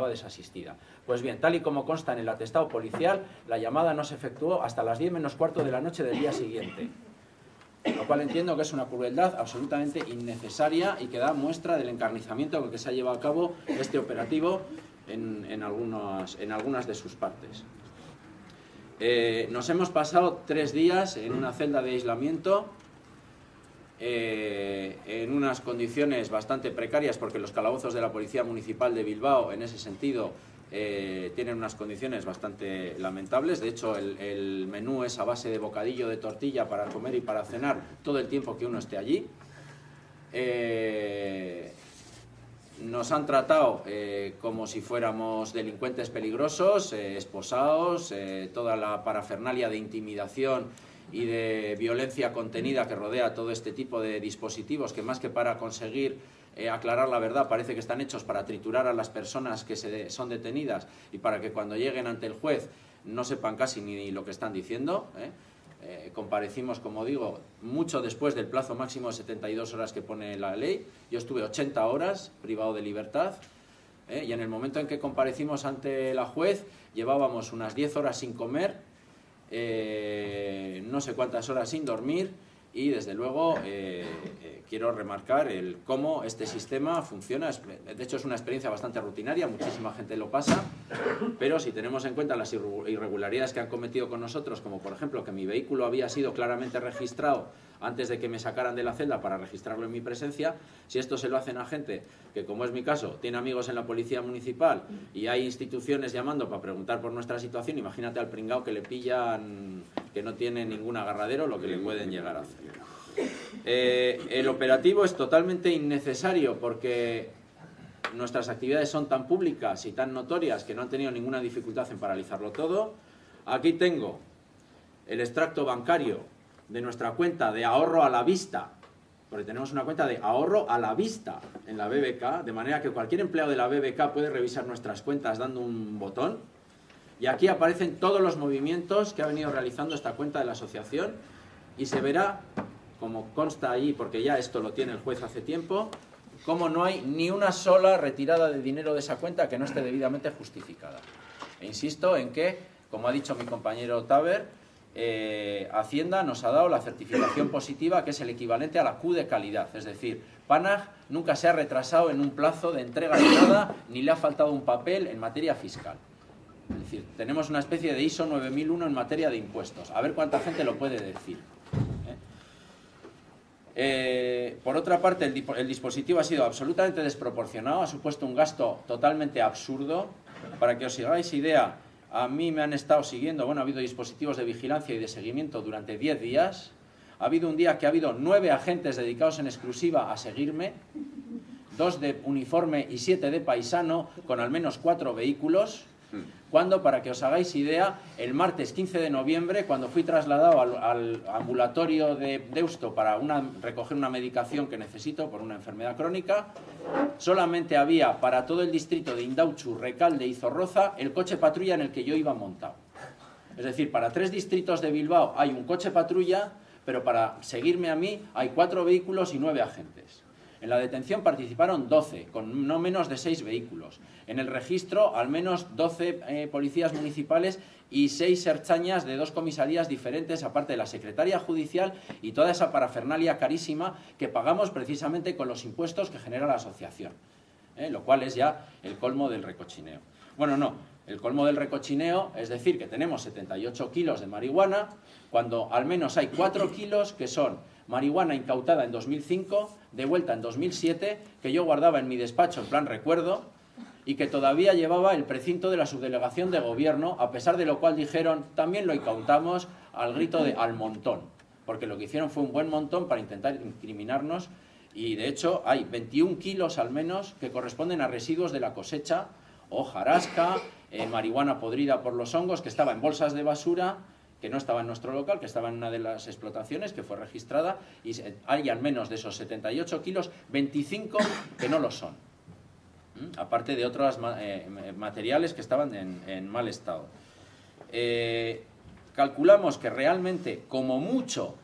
desasistida. Pues bien, tal y como consta en el atestado policial, la llamada no se efectuó hasta las 10 menos cuarto de la noche del día siguiente. Lo cual entiendo que es una crueldad absolutamente innecesaria y que da muestra del encarnizamiento con el que se ha llevado a cabo este operativo en algunas de sus partes. Nos hemos pasado 3 días en una celda de aislamiento, en unas condiciones bastante precarias, porque los calabozos de la Policía Municipal de Bilbao, en ese sentido, tienen unas condiciones bastante lamentables. De hecho, el menú es a base de bocadillo de tortilla para comer y para cenar todo el tiempo que uno esté allí. Nos han tratado como si fuéramos delincuentes peligrosos, esposados, toda la parafernalia de intimidación y de violencia contenida que rodea todo este tipo de dispositivos, que más que para conseguir aclarar la verdad, parece que están hechos para triturar a las personas que son detenidas y para que cuando lleguen ante el juez no sepan casi ni lo que están diciendo. Comparecimos, como digo, mucho después del plazo máximo de 72 horas que pone la ley. Yo estuve 80 horas privado de libertad, y en el momento en que comparecimos ante la juez llevábamos unas 10 horas sin comer, no sé cuántas horas sin dormir, y desde luego quiero remarcar cómo este sistema funciona. De hecho, es una experiencia bastante rutinaria, muchísima gente lo pasa, pero si tenemos en cuenta las irregularidades que han cometido con nosotros, como por ejemplo que mi vehículo había sido claramente registrado antes de que me sacaran de la celda para registrarlo en mi presencia, si esto se lo hacen a gente que, como es mi caso, tiene amigos en la Policía Municipal y hay instituciones llamando para preguntar por nuestra situación, imagínate al pringao que le pillan, que no tiene ningún agarradero, lo que le pueden llegar a hacer. El operativo es totalmente innecesario porque nuestras actividades son tan públicas y tan notorias que no han tenido ninguna dificultad en paralizarlo todo. Aquí tengo el extracto bancario de nuestra cuenta de ahorro a la vista, porque tenemos una cuenta de ahorro a la vista en la BBK, de manera que cualquier empleado de la BBK puede revisar nuestras cuentas dando un botón, y aquí aparecen todos los movimientos que ha venido realizando esta cuenta de la asociación, y se verá, como consta ahí, porque ya esto lo tiene el juez hace tiempo, cómo no hay ni una sola retirada de dinero de esa cuenta que no esté debidamente justificada. E insisto en que, como ha dicho mi compañero Taber, Hacienda nos ha dado la certificación positiva, que es el equivalente a la Q de calidad. Es decir, Panag nunca se ha retrasado en un plazo de entrega de nada, ni le ha faltado un papel en materia fiscal. Es decir, tenemos una especie de ISO 9001 en materia de impuestos. A ver cuánta gente lo puede decir. Por otra parte, el dispositivo ha sido absolutamente desproporcionado, ha supuesto un gasto totalmente absurdo. Para que os hagáis idea, a mí me han estado siguiendo, bueno, ha habido dispositivos de vigilancia y de seguimiento durante 10 días. Ha habido un día que ha habido 9 agentes dedicados en exclusiva a seguirme, 2 de uniforme y 7 de paisano, con al menos 4 vehículos. Cuando, para que os hagáis idea, el martes 15 de noviembre, cuando fui trasladado al ambulatorio de Deusto para recoger una medicación que necesito por una enfermedad crónica, solamente había para todo el distrito de Indautxu, Recalde y Zorroza el coche patrulla en el que yo iba montado. Es decir, para 3 distritos de Bilbao hay un coche patrulla, pero para seguirme a mí hay 4 vehículos y 9 agentes. En la detención participaron 12, con no menos de 6 vehículos. En el registro, al menos 12 policías municipales y 6 ertzañas de 2 comisarías diferentes, aparte de la secretaria judicial y toda esa parafernalia carísima que pagamos precisamente con los impuestos que genera la asociación. Lo cual es ya el colmo del recochineo. Bueno, no, el colmo del recochineo es decir que tenemos 78 kilos de marihuana, cuando al menos hay 4 kilos que son marihuana incautada en 2005, devuelta en 2007, que yo guardaba en mi despacho en plan recuerdo, y que todavía llevaba el precinto de la subdelegación de gobierno, a pesar de lo cual dijeron, también lo incautamos, al grito de al montón, porque lo que hicieron fue un buen montón para intentar incriminarnos, y de hecho hay 21 kilos al menos que corresponden a residuos de la cosecha, hojarasca, marihuana podrida por los hongos, que estaba en bolsas de basura, que no estaba en nuestro local, que estaba en una de las explotaciones, que fue registrada, y hay al menos de esos 78 kilos, 25 que no lo son. Aparte de otros materiales que estaban en mal estado. Calculamos que realmente, como mucho,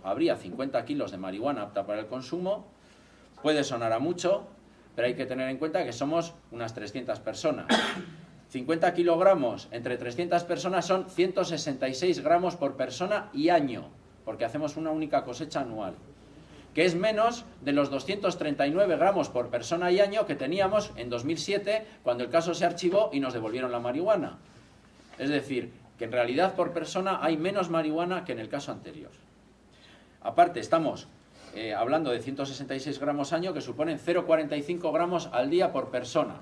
habría 50 kilos de marihuana apta para el consumo. Puede sonar a mucho, pero hay que tener en cuenta que somos unas 300 personas. 50 kilogramos entre 300 personas son 166 gramos por persona y año, porque hacemos una única cosecha anual, que es menos de los 239 gramos por persona y año que teníamos en 2007, cuando el caso se archivó y nos devolvieron la marihuana. Es decir, que en realidad por persona hay menos marihuana que en el caso anterior. Aparte, estamos hablando de 166 gramos año, que suponen 0,45 gramos al día por persona.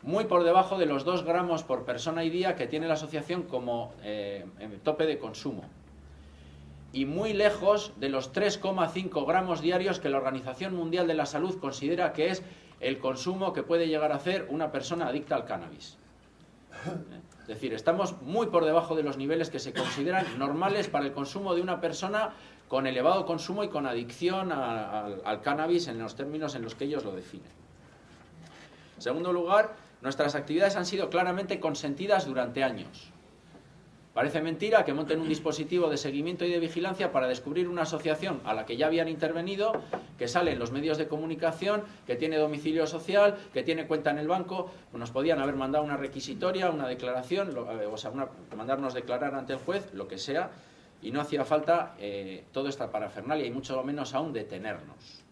Muy por debajo de los 2 gramos por persona y día que tiene la asociación como tope de consumo. Y muy lejos de los 3,5 gramos diarios que la Organización Mundial de la Salud considera que es el consumo que puede llegar a hacer una persona adicta al cannabis. Es decir, estamos muy por debajo de los niveles que se consideran normales para el consumo de una persona con elevado consumo y con adicción al cannabis en los términos en los que ellos lo definen. En segundo lugar, nuestras actividades han sido claramente consentidas durante años. Parece mentira que monten un dispositivo de seguimiento y de vigilancia para descubrir una asociación a la que ya habían intervenido, que sale en los medios de comunicación, que tiene domicilio social, que tiene cuenta en el banco. Nos podían haber mandado una requisitoria, una declaración, mandarnos declarar ante el juez, lo que sea, y no hacía falta toda esta parafernalia y mucho menos aún detenernos.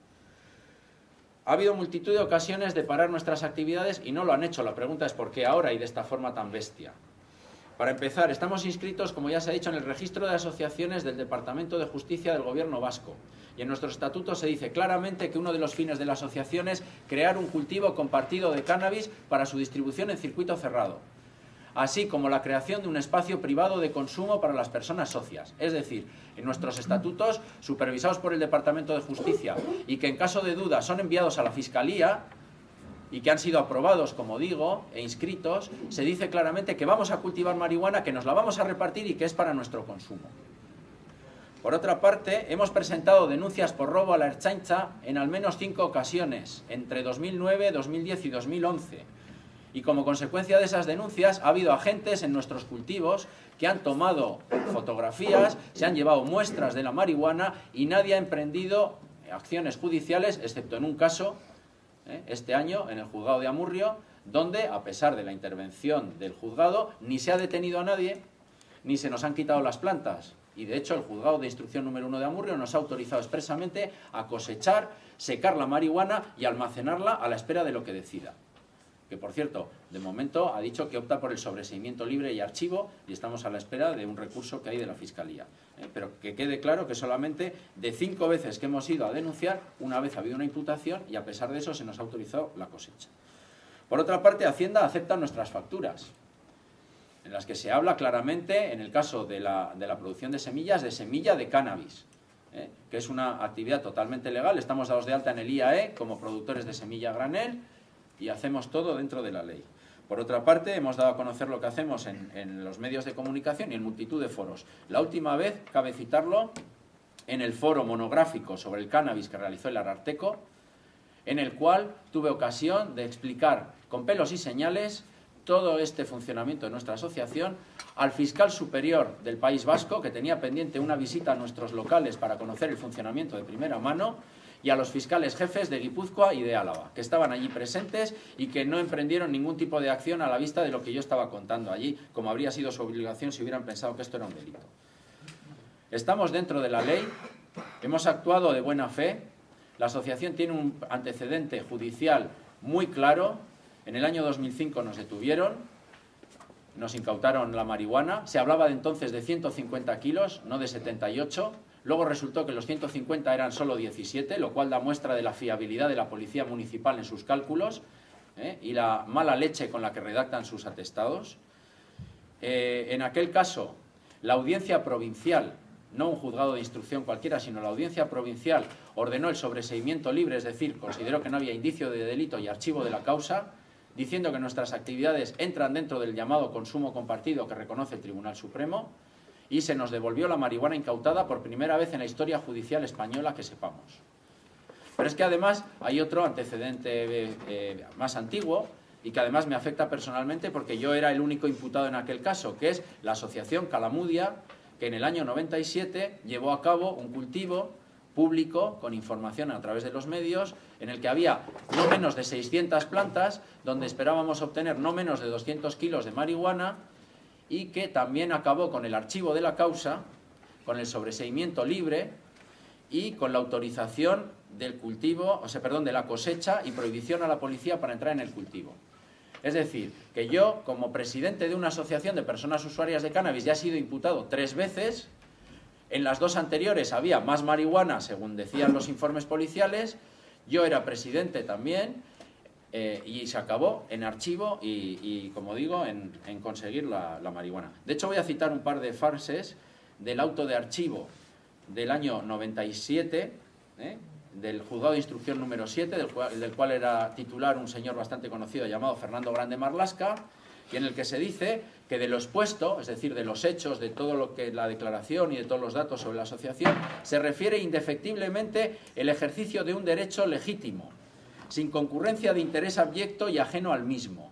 Ha habido multitud de ocasiones de parar nuestras actividades y no lo han hecho. La pregunta es ¿por qué ahora y de esta forma tan bestia? Para empezar, estamos inscritos, como ya se ha dicho, en el registro de asociaciones del Departamento de Justicia del Gobierno vasco. Y en nuestro estatuto se dice claramente que uno de los fines de la asociación es crear un cultivo compartido de cannabis para su distribución en circuito cerrado, así como la creación de un espacio privado de consumo para las personas socias. Es decir, en nuestros estatutos, supervisados por el Departamento de Justicia y que en caso de duda son enviados a la Fiscalía, y que han sido aprobados, como digo, e inscritos, se dice claramente que vamos a cultivar marihuana, que nos la vamos a repartir y que es para nuestro consumo. Por otra parte, hemos presentado denuncias por robo a la Ertzaintza en al menos 5 ocasiones, entre 2009, 2010 y 2011. Y como consecuencia de esas denuncias, ha habido agentes en nuestros cultivos que han tomado fotografías, se han llevado muestras de la marihuana y nadie ha emprendido acciones judiciales, excepto en un caso, este año en el juzgado de Amurrio, donde, a pesar de la intervención del juzgado, ni se ha detenido a nadie, ni se nos han quitado las plantas. Y de hecho el juzgado de instrucción número 1 de Amurrio nos ha autorizado expresamente a cosechar, secar la marihuana y almacenarla a la espera de lo que decida. Que por cierto, de momento ha dicho que opta por el sobreseimiento libre y archivo y estamos a la espera de un recurso que hay de la Fiscalía. Pero que quede claro que solamente de 5 veces que hemos ido a denunciar, una vez ha habido una imputación y a pesar de eso se nos ha autorizado la cosecha. Por otra parte, Hacienda acepta nuestras facturas, en las que se habla claramente, en el caso de la producción de semillas, de semilla de cannabis, que es una actividad totalmente legal. Estamos dados de alta en el IAE como productores de semilla a granel y hacemos todo dentro de la ley. Por otra parte, hemos dado a conocer lo que hacemos en los medios de comunicación y en multitud de foros. La última vez, cabe citarlo, en el foro monográfico sobre el cannabis que realizó el Ararteko, en el cual tuve ocasión de explicar con pelos y señales todo este funcionamiento de nuestra asociación al fiscal superior del País Vasco, que tenía pendiente una visita a nuestros locales para conocer el funcionamiento de primera mano, y a los fiscales jefes de Guipúzcoa y de Álava, que estaban allí presentes y que no emprendieron ningún tipo de acción a la vista de lo que yo estaba contando allí, como habría sido su obligación si hubieran pensado que esto era un delito. Estamos dentro de la ley, hemos actuado de buena fe, la asociación tiene un antecedente judicial muy claro. En el año 2005 nos detuvieron, nos incautaron la marihuana, se hablaba de entonces de 150 kilos, no de 78. Luego resultó que los 150 eran solo 17, lo cual da muestra de la fiabilidad de la Policía Municipal en sus cálculos y la mala leche con la que redactan sus atestados. En aquel caso, la audiencia provincial, no un juzgado de instrucción cualquiera, sino la audiencia provincial, ordenó el sobreseimiento libre, es decir, consideró que no había indicio de delito y archivo de la causa, diciendo que nuestras actividades entran dentro del llamado consumo compartido que reconoce el Tribunal Supremo, y se nos devolvió la marihuana incautada por primera vez en la historia judicial española que sepamos. Pero es que además hay otro antecedente más antiguo y que además me afecta personalmente porque yo era el único imputado en aquel caso, que es la asociación Calamudia, que en el año 97 llevó a cabo un cultivo público, con información a través de los medios, en el que había no menos de 600 plantas, donde esperábamos obtener no menos de 200 kilos de marihuana, y que también acabó con el archivo de la causa, con el sobreseimiento libre y con la autorización del cultivo, de la cosecha y prohibición a la policía para entrar en el cultivo. Es decir, que yo, como presidente de una asociación de personas usuarias de cannabis, ya he sido imputado 3 veces. En las 2 anteriores había más marihuana, según decían los informes policiales. Yo era presidente también, y se acabó en archivo y como digo, en conseguir la marihuana. De hecho, voy a citar un par de frases del auto de archivo del año 97, del juzgado de instrucción número 7, del cual era titular un señor bastante conocido llamado Fernando Grande Marlasca, y en el que se dice que de lo expuesto, es decir, de los hechos, de todo lo que la declaración y de todos los datos sobre la asociación, se refiere indefectiblemente el ejercicio de un derecho legítimo, sin concurrencia de interés abyecto y ajeno al mismo.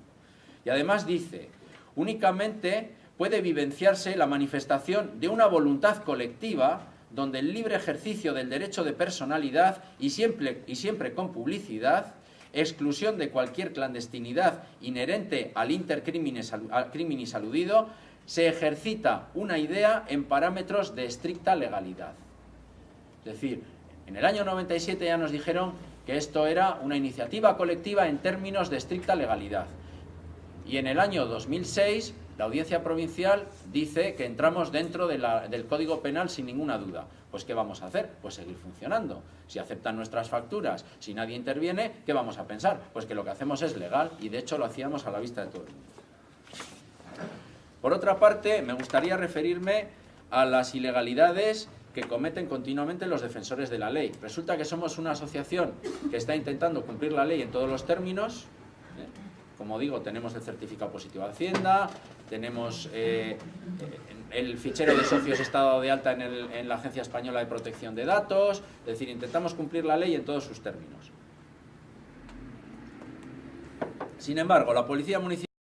Y además dice, únicamente puede vivenciarse la manifestación de una voluntad colectiva donde el libre ejercicio del derecho de personalidad y siempre con publicidad, exclusión de cualquier clandestinidad inherente al intercriminis aludido, se ejercita una idea en parámetros de estricta legalidad. Es decir, en el año 97 ya nos dijeron que esto era una iniciativa colectiva en términos de estricta legalidad. Y en el año 2006, la Audiencia Provincial dice que entramos dentro del Código Penal sin ninguna duda. Pues ¿qué vamos a hacer? Pues seguir funcionando. Si aceptan nuestras facturas, si nadie interviene, ¿qué vamos a pensar? Pues que lo que hacemos es legal, y de hecho lo hacíamos a la vista de todo el mundo. Por otra parte, me gustaría referirme a las ilegalidades que cometen continuamente los defensores de la ley. Resulta que somos una asociación que está intentando cumplir la ley en todos los términos. Como digo, tenemos el certificado positivo de Hacienda, tenemos el fichero de socios está dado de alta en la Agencia Española de Protección de Datos. Es decir, intentamos cumplir la ley en todos sus términos. Sin embargo, la Policía Municipal